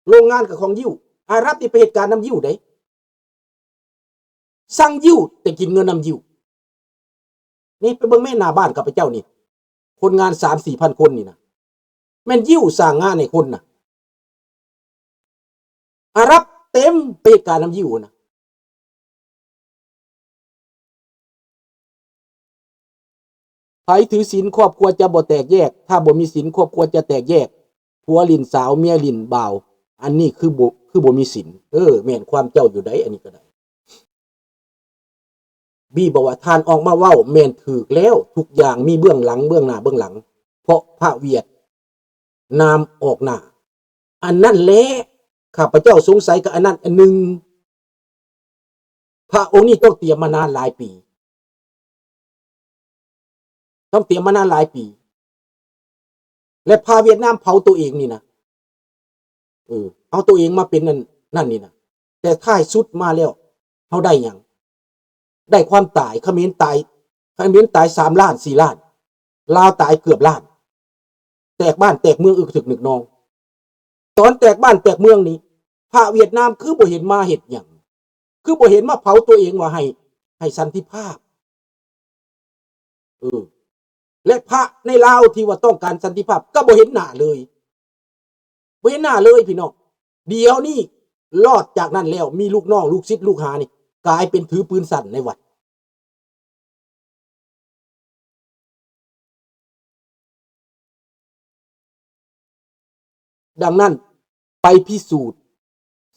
โรงงานกับของยิ้วอาหรับที่ไปเหตุการณ์นำยิ้วได้สั่งยิ้วแต่กินเงินนำยิ้วนี่ไปเบิ่งแม่หน้าบ้านกับพระเจ้านี่คนงาน3-4 พันคนนี่นะแม่นยิ้วสร้างงานในคนนะอาหรับเต็มไปเหตุการณ์นำยิ้วนะไผถือศีลครอบครัวจะบ่แตกแยกถ้าบ่มีศีลครอบครัวจะแตกแยกผัวลิ้นสาวเมียลิ้นบ่าวอันนี้คือบ่มีศีลแม่นความเจ้าอยู่ได้อันนี้ก็ได้บีบอกว่าท่านออกมาเว้าแม่นถูกแล้วทุกอย่างมีเบื้องหลังเบื้องหน้าเบื้องหลังเพราะพระเวียดนามออกหน้าอันนั้นแหละข้าพเจ้าสงสัยกับอันนั้นอันหนึ่งพระองค์นี้ต้องเตรียมมานานหลายปีต้องเตรียมมานานหลายปีและพาเวียดนามเผาตัวเองนี่นะเอาตัวเองมาเป็นนั่นนี่นะแต่ท้ายสุดมาแล้วเขาได้อย่างได้ความตายเขมรตาย3 ล้าน 4 ล้านลาวตายเกือบล้านแตกบ้านแตกเมืองอึกถึกหนึกนองตอนแตกบ้านแตกเมืองนี้พระเวียดนามคือบ่เห็นมาเฮ็ดหยังคือบ่เห็นมาเผาตัวเองว่าให้สันติภาพและพระในลาวที่ว่าต้องการสันติภาพก็บ่เห็นหน้าเลยบ่เห็นหน้าเลยพี่น้องเดี๋ยวนี้รอดจากนั้นแล้วมีลูกน้องลูกศิษย์ลูกหานี่กลายเป็นถือปืนสั่นในวัดดังนั้นไปพิสูจน์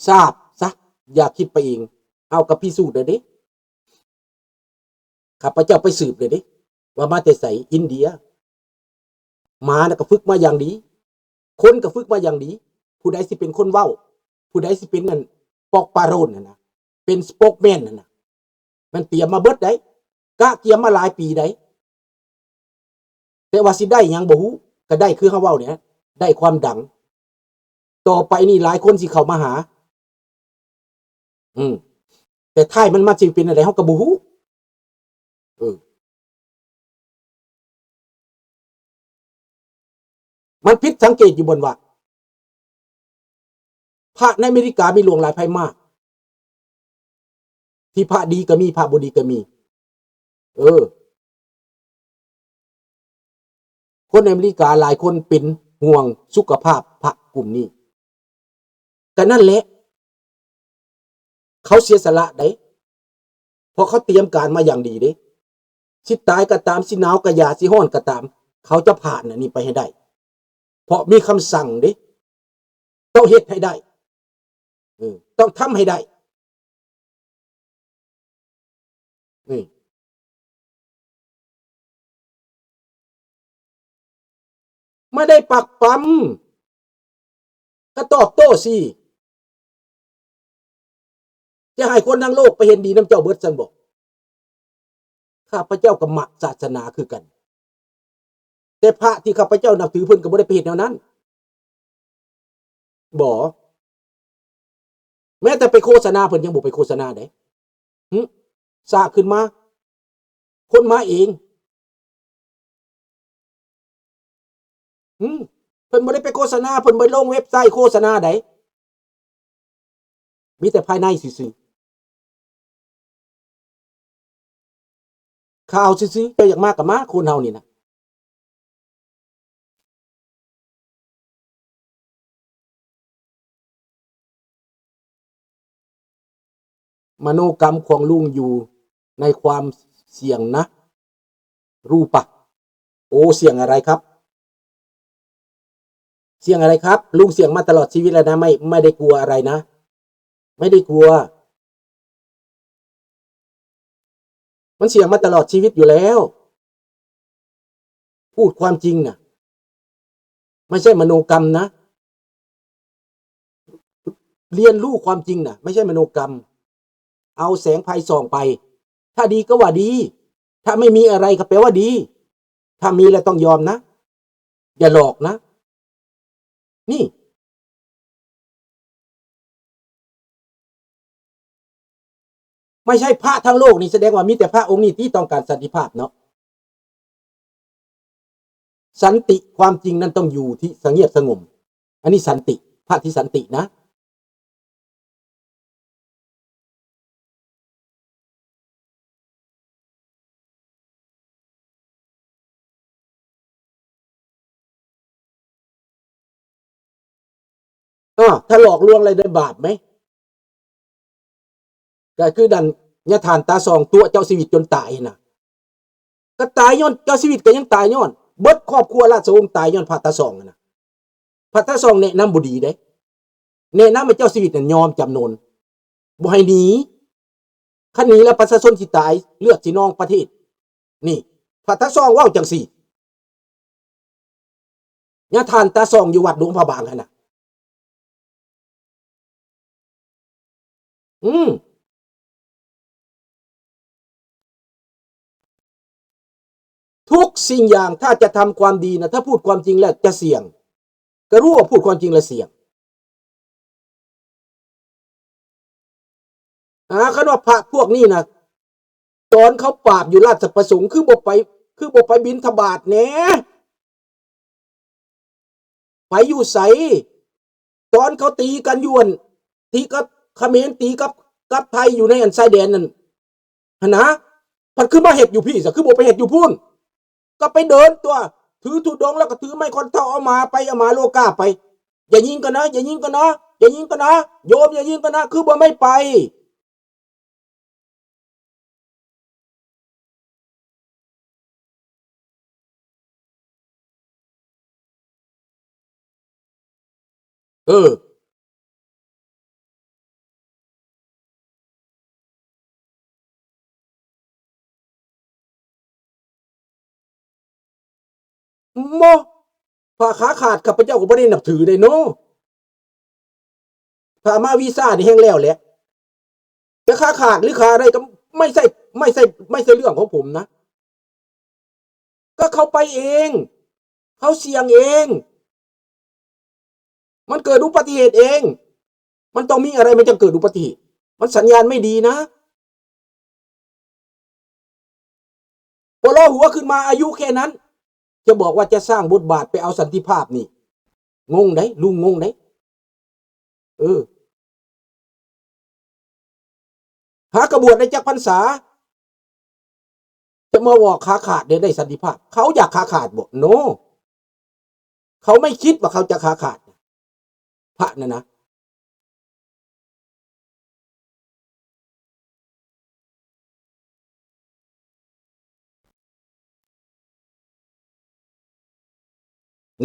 ทราบซะอย่าคิดไปเองเอากับพิสูจน์เลยดิข้าพเจ้าไปสืบเลยดิว่ามาแต่ไสอินเดียมานะก็ฝึกมาอย่างดีคนก็ฝึกมาอย่างดีผู้ใดสิเป็นคนเว้าผู้ใดสิเป็นนั่นปอกปาโรนน่ะนะเป็นสโปกแมนน่ะนะมันเตรียมมาเบิดได้กะเตรียมมาหลายปีได้แต่ว่าสิได้หยังบ่ฮู้ก็ได้คือเฮาเว้าเนี่ยได้ความดังต่อไปนี่หลายคนสิเข้ามาหาแต่ท้ายมันมาสิเป็นอะไรเฮาก็บ่ฮู้มันผิดสังเกตอยู่บนว่าพระในอเมริกามีหลวงหลายไพ่มากที่พระดีก็มีพระบ่ดีก็มีคนในอเมริกาหลายคนเป็นห่วงสุขภาพพระกลุ่มนี้ก็นั่นแหละเขาเสียสละได้เพราะเขาเตรียมการมาอย่างดีเด้สิตายก็ตามสิหนาวก็อย่าสิร้อนก็ตามเขาจะผ่านอันนี้ไปให้ได้เพราะมีคำสั่งเด้ต้องเฮ็ดให้ได้ต้องทำให้ได้นี่ไม่ได้ปักปั๊มก็ตอบโต้สิจะให้คนทั้งโลกไปเห็นดีน้ำเจ้าเบิดซันบอกข้าพเจ้าก็มักศาสนาคือกันแต่พระที่ข้าพเจ้านับถือเพิ่นก็บ่ได้ไปเฮ็ดแนวนั้นบ่แม้แต่ไปโฆษณาเพิ่นยังบ่ไปโฆษณาได้สร้างขึ้นมาคนมาเองเพิ่นบ่ได้ไปโฆษณาเพิ่นบ่ลงเว็บไซต์โฆษณาได้มีแต่ภายในซื่อๆข่าวซื่อๆเจ้าอยากมาก็มาคนเฮานี่นะมโนกรรมของลุงอยู่ในความเสี่ยงนะรู้ปะโอ้เสี่ยงอะไรครับเสี่ยงอะไรครับลุงเสี่ยงมาตลอดชีวิตแล้วนะไม่ได้กลัวอะไรนะไม่ได้กลัวมันเสี่ยงมาตลอดชีวิตอยู่แล้วพูดความจริงนะไม่ใช่มโนกรรมนะเรียนรู้ความจริงนะไม่ใช่มโนกรรมเอาแสงไฟส่องไปถ้าดีก็ว่าดีถ้าไม่มีอะไรก็แปลว่าดีถ้ามีแล้วต้องยอมนะอย่าหลอกนะนี่ไม่ใช่พระทั้งโลกนี่แสดงว่ามีแต่พระองค์นี้ที่ต้องการสันติภาพเนาะสันติความจริงนั้นต้องอยู่ที่สงบอันนี้สันติพระที่สันตินะ ถ้าหลอกลวงอะไรได้บาปไหมก็คือดันญาทานตาสองตัวเจ้าชีวิตจนตายนะก็ตายย้อนเจ้าชีวิตก็ยังตายย้อนเบิดครอบครัวราชวงศ์ตายย้อนพระตาสองนะพระตาสองแนะนำบุดีเด้แนะนำให้เจ้าชีวิตนั้นยอมจำนนบ่ให้หนีคันหนีแล้วประชาชนสิตายเลือดสินองประเทศนี่พระตาสองเว้าจังสี่ญาทานตาสองอยู่วัดหลวงพระบางหั่นน่ะทุกสิ่งอย่างถ้าจะทำความดีนะถ้าพูดความจริงแล้วจะเสี่ยงก็รู้ว่าพูดความจริงแล้วเสี่ยงคันว่าพระพวกนี้นะตอนเขาปราบอยู่ราชประสงค์คือบ่ไปบิณฑบาตแหน่ไปอยู่ไสตอนเขาตีกันยวนตีกับเขมรตีกับไทยอยู่ในอันชายแดนนั่นหั่นนะมันคือมาเฮ็ดอยู่พี่ซะคือบ่ไปเฮ็ดอยู่พุ่นก็ไปเดินตัวถือธุดงค์แล้วก็ถือไม้คอนเท่าเอามาโลกาไปอย่ายิงกันนะอย่ายิงกันนะอย่ายิงกันนะโยมอย่ายิงกันนะคือบ่ไม่ไปโมพระขาขาดข้าพเจ้าก็บ่ได้นับถือได้เนาะพระมาวีซ่านี่แห้งแล้วแหละจะขาขาดหรือขาอะไรก็ไม่ใช่เรื่องของผมนะก็เขาไปเองเขาเสี่ยงเองมันเกิดอุบัติเหตุเองมันต้องมีอะไรมันจะเกิดอุบัติเหตุมันสัญญาณไม่ดีนะพอล้อหัวขึ้นมาอายุแค่นั้นจะบอกว่าจะสร้างบทบาทไปเอาสันติภาพนี่งงได้ลุงงงได้หากระบวดในจักรพรรษาจะมาบอกขาขาดได้สันติภาพเขาอยากขาขาดบ่โนเขาไม่คิดว่าเขาจะขาขาดพระนะ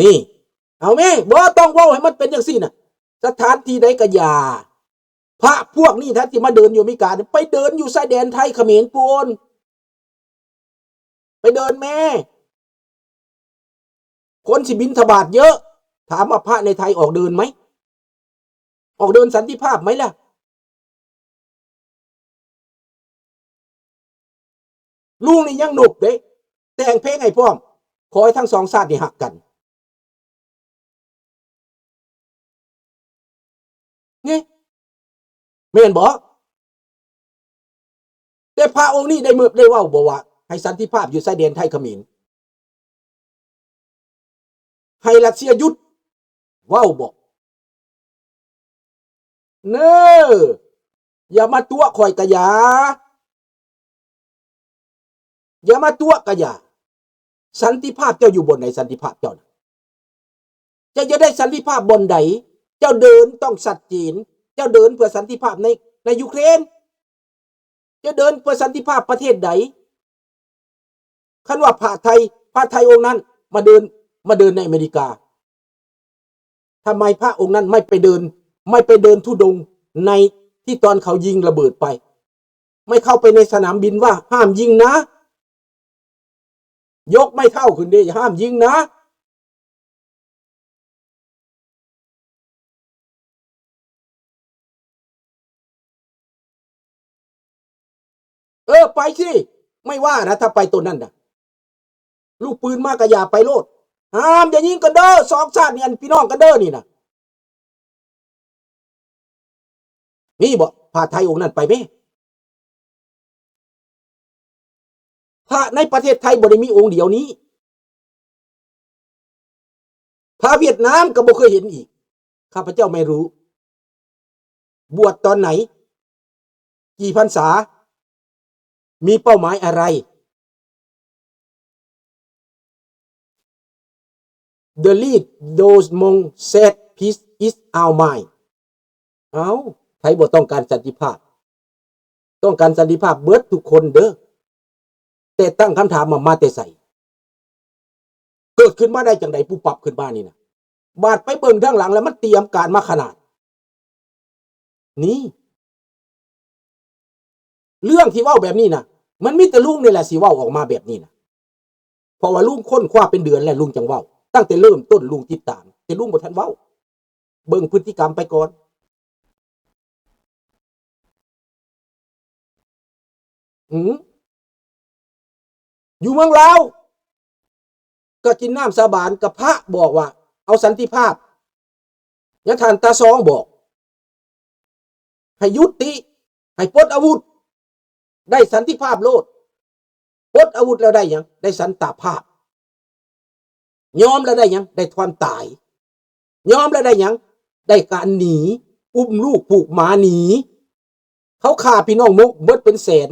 นี่เอาไหมบ่ต้องเว้าให้มันเป็นอย่างสี่น่ะสถานที่ใดก็อย่าพระพวกนี้ถ้าที่มาเดินอยู่อเมริกาไปเดินอยู่ชายแดนไทยเขมรปูนไปเดินแม่คนสิบิณฑบาตเยอะถามว่าพระในไทยออกเดินไหมออกเดินสันติภาพไหมล่ะลุงนี่ยังหนุกเด้แต่งเพลงให้พร้อมขอให้ทั้งสองชาตินี่หักกันนี่แม่นบ่แต่พระองค์นี้ได้เว้าบ่ว่าให้สันติภาพอยู่ชายแดนไทยเขมรให้รัสเซียหยุดเว้าบ่เน้ออย่ามาตัวข่อยกะอย่ามาตัวกะอย่าสันติภาพเจ้าอยู่บนไหนสันติภาพเจ้าจะได้สันติภาพบนไหนเจ้าเดินต้องสัตย์จีนเจ้าเดินเพื่อสันติภาพในยูเครนจะเดินเพื่อสันติภาพประเทศไหนคันว่าพระไทยองค์นั้นมาเดินในอเมริกาทำไมพระองค์นั้นไม่ไปเดินธุดงค์ในที่ตอนเขายิงระเบิดไปไม่เข้าไปในสนามบินว่าห้ามยิงนะยกไม่เท่าขึ้นดิห้ามยิงนะไปสิไม่ว่านะถ้าไปตัวนั้นนะลูกปืนมากกะอย่าไปโลดห้ามอย่ายิงกันเด้อสองชาตินี่อันพี่น้องกันเด้อนี่นะนี่บอกพระไทยองค์นั้นไปไหมพระในประเทศไทยบ่ได้มีองค์เดียวนี้พระเวียดนามก็บ่เคยเห็นอีกข้าพเจ้าไม่รู้บวชตอนไหนกี่พรรษามีเป้าหมายอะไร The lead those monks said peace is our mind เอาไผบ่ต้องการสันติภาพต้องการสันติภาพเบิดทุกคนเด้อแต่ตั้งคำถามมาแต่ใส่เกิดขึ้นมาได้จังไดปุ๊บปับขึ้นมานี่นะบาดไปเบิ่งทางหลังแล้วมันเตรียมการมาขนาดนี้เรื่องที่เว้าแบบนี้นะมันมีแต่ลุงนี่แหละสิเว้าออกมาแบบนี้นะเพราะว่าลุงค้นคว้าเป็นเดือนแล้วลุงจังเว้าตั้งแต่เริ่มต้นลุงติดตามแต่ลุงบ่ทันเว้าเบิ่งพฤติกรรมไปก่อนอยู่เมืองลาวก็กินน้ำสาบานกับพระบอกว่าเอาสันติภาพยะทานตาซองบอกให้ยุติให้ปลดอาวุธได้สันติภาพโลดปลดอาวุธแล้วได้ยังได้สันติภาพยอมแล้วได้ยังได้ความตายยอมแล้วได้ยังได้การหนีอุ้มลูกผูกหมาหนีเขาฆ่าพี่น้องมุกเบิดเป็นแสน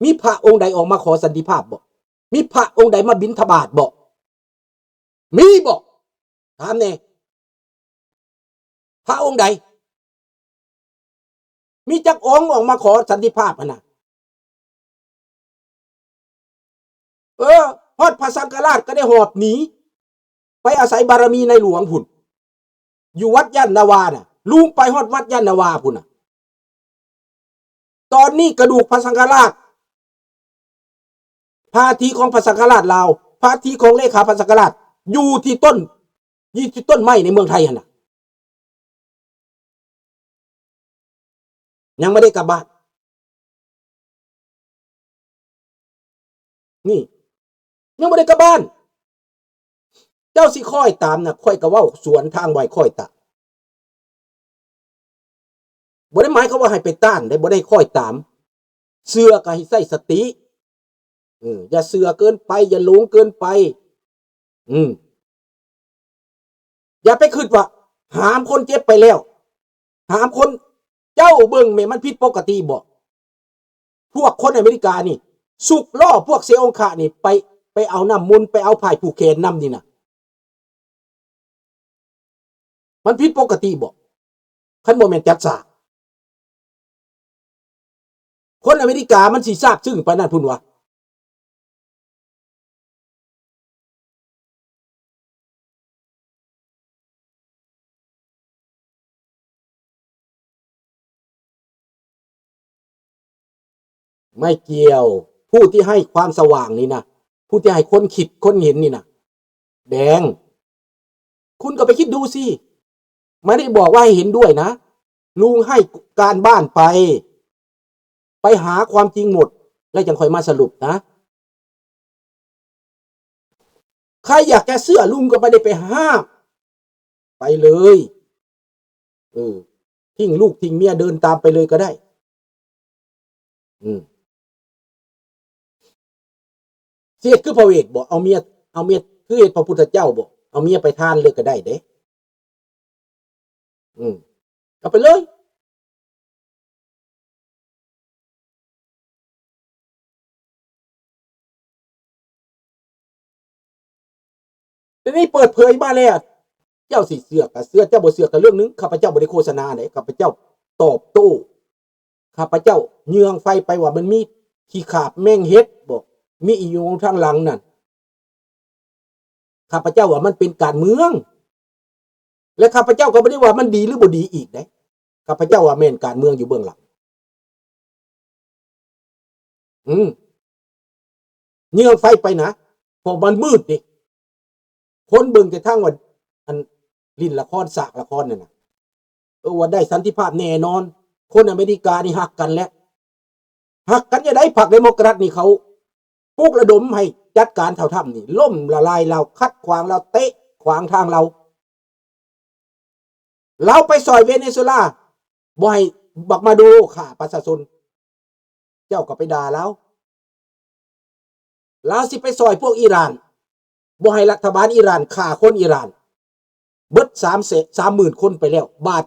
มีพระองค์ใดออกมาขอสันติภาพบ่มีพระองค์ใดมาบิณฑบาตบ่มีบ่ถามแน่พระองค์ใดมีจักองค์ออกมาขอสันติภาพนะฮอดพระสังฆราชก็ได้หอบหนีไปอาศัยบารมีในหลวงพุ่นอยู่วัดย่านนาวาน่ะลุงไปฮอดวัดย่านนาวาพุ่นน่ะตอนนี้กระดูกพระสังฆราชพาทีของพระสังฆราชลาวพาทีของเลขาพระสังฆราชอยู่ที่ต้นไม้ในเมืองไทยน่ะยังไม่ได้กลับบ้านนี่ยังไม่ได้กลับบ้านเจ้าสิค่อยตามนะค่อยกะเว้าสวนทางไว้ค่อยตามบ่ได้หมายเขาว่าให้ไปต้านได้บ่ได้ค่อยตามเชื่อก็ให้ใส่สติอย่าเชื่อเกินไปอย่าหลงเกินไปอย่าไปคิดว่าหามคนเจ็บไปแล้วหามคนเจ้าเบิ่งแม่มันผิดปกติบ่พวกคนอเมริกานี่สุกล่อพวกเซองคานี่ไปเอาน้ำมนต์ไปเอาผ้าผูกแขนนำนี่นะมันผิดปกติบ่คันบ่แม่นจัดฉากคนอเมริกามันสิทราบซึ้งปานนั้นพุ่นวะไม่เกี่ยวผู้ที่ให้ความสว่างนี่นะผู้ที่ให้คนคิดคนเห็นนี่นะแดงคุณก็ไปคิดดูสิไม่ได้บอกว่าให้เห็นด้วยนะลุงให้การบ้านไปหาความจริงหมดแล้วจังค่อยมาสรุปนะใครอยากจะเสื้อลุงก็ไม่ได้ไปห้ามไปเลยทิ้งลูกทิ้งเมียเดินตามไปเลยก็ได้เสียคือพระเวทบ่เอาเมียคือพระพุทธเจ้าบ่เอาเมียไปทานเลยก็ได้เด้เอาไปเลยทีนี้เปิดเผยมาแล้วเจ้าสิเสือกกับเสือเจ้าบ่เสือกกับเรื่องนึงข้าพเจ้าบ่ได้โฆษณาไหนข้าพเจ้าตอบโต้ข้าพเจ้าเยืองไฟไปว่ามันมีขี้ขาบแมงเฮ็ดบอกมีอีอยู่ทางหลังนั่นข้าพเจ้าว่ามันเป็นการเมืองและข้าพเจ้าก็ไม่ได้ว่ามันดีหรือบ่ดีอีกนะข้าพเจ้าว่าแม่นการเมืองอยู่เบื้องหลังเยืองไฟไปนะพอมันมืดดิคนเบิ่งแต่ทั้งว่าอันลิ้นละครสากละครนั่นน่ะว่าได้สันติภาพแน่นอนคนอเมริกานี่หักกันแล้วหักกันจะได้พรรคเดโมแครตนี่เขาปลุกระดมให้จัดการเท่าถ้ำนี่ล่มละลายเราคัดขวางเราเตะขวางทางเราไปซอยเวเนซุเอลาบ่ให้บักมาดูฆ่าประชาชนเจ้าก็ไปด่าเราสิไปซอยพวกอิหร่านบ่ให้รัฐบาลอิหร่านฆ่าคนอิหร่านเบิด30,000 คนไปแล้วบาด